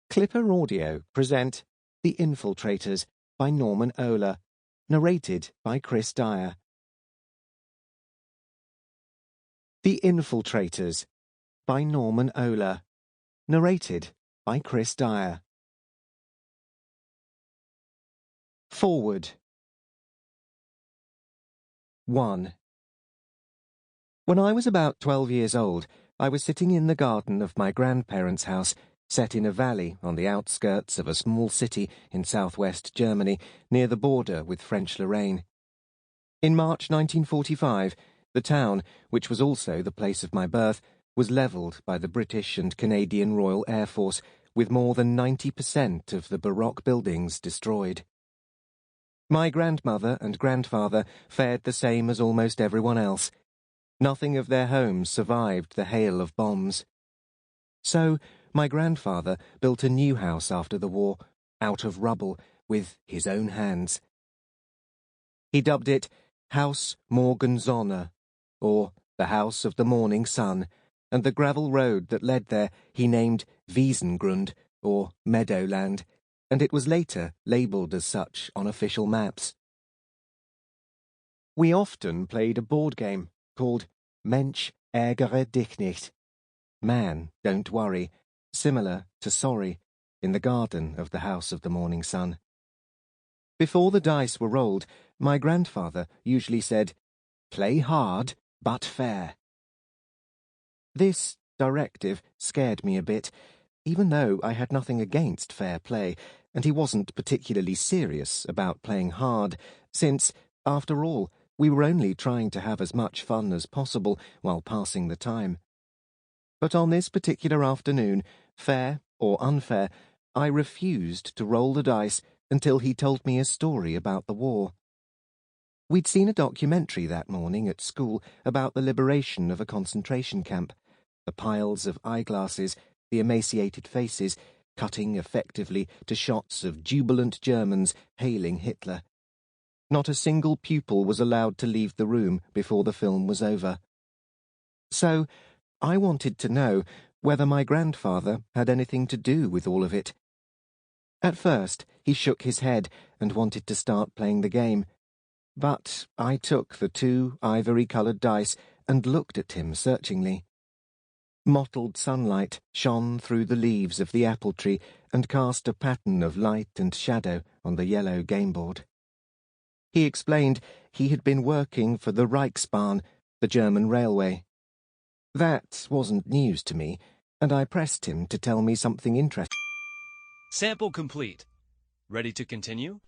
Clipper Audio present The Infiltrators by Norman Ohler, narrated by Kris Dyer. The Infiltrators by Norman Ohler, narrated by Kris Dyer. Forward. 1. When I was about 12 years old, I was sitting in the garden of my grandparents' house, set in a valley on the outskirts of a small city in southwest Germany, near the border with French Lorraine. In March 1945, the town, which was also the place of my birth, was levelled by the British and Canadian Royal Air Force, with more than 90% of the Baroque buildings destroyed. My grandmother and grandfather fared the same as almost everyone else. Nothing of their homes survived the hail of bombs. So, my grandfather built a new house after the war, out of rubble, with his own hands. He dubbed it Haus Morgensonne, or the House of the Morning Sun, and the gravel road that led there he named Wiesengrund, or Meadowland, and it was later labelled as such on official maps. We often played a board game called Mensch, ärgere dich nicht, Man, Don't Worry, similar to Sorry, in the garden of the House of the Morning Sun. Before the dice were rolled, my grandfather usually said, "Play hard, but fair." This directive scared me a bit, even though I had nothing against fair play, and he wasn't particularly serious about playing hard, since, after all, we were only trying to have as much fun as possible while passing the time. But on this particular afternoon, fair or unfair, I refused to roll the dice until he told me a story about the war. We'd seen a documentary that morning at school about the liberation of a concentration camp, the piles of eyeglasses, the emaciated faces, cutting effectively to shots of jubilant Germans hailing Hitler. Not a single pupil was allowed to leave the room before the film was over. So, I wanted to know whether my grandfather had anything to do with all of it. At first, he shook his head and wanted to start playing the game, but I took the 2 ivory-coloured dice and looked at him searchingly. Mottled sunlight shone through the leaves of the apple tree and cast a pattern of light and shadow on the yellow gameboard. He explained he had been working for the Reichsbahn, the German railway. That wasn't news to me, and I pressed him to tell me something interesting. Sample complete. Ready to continue?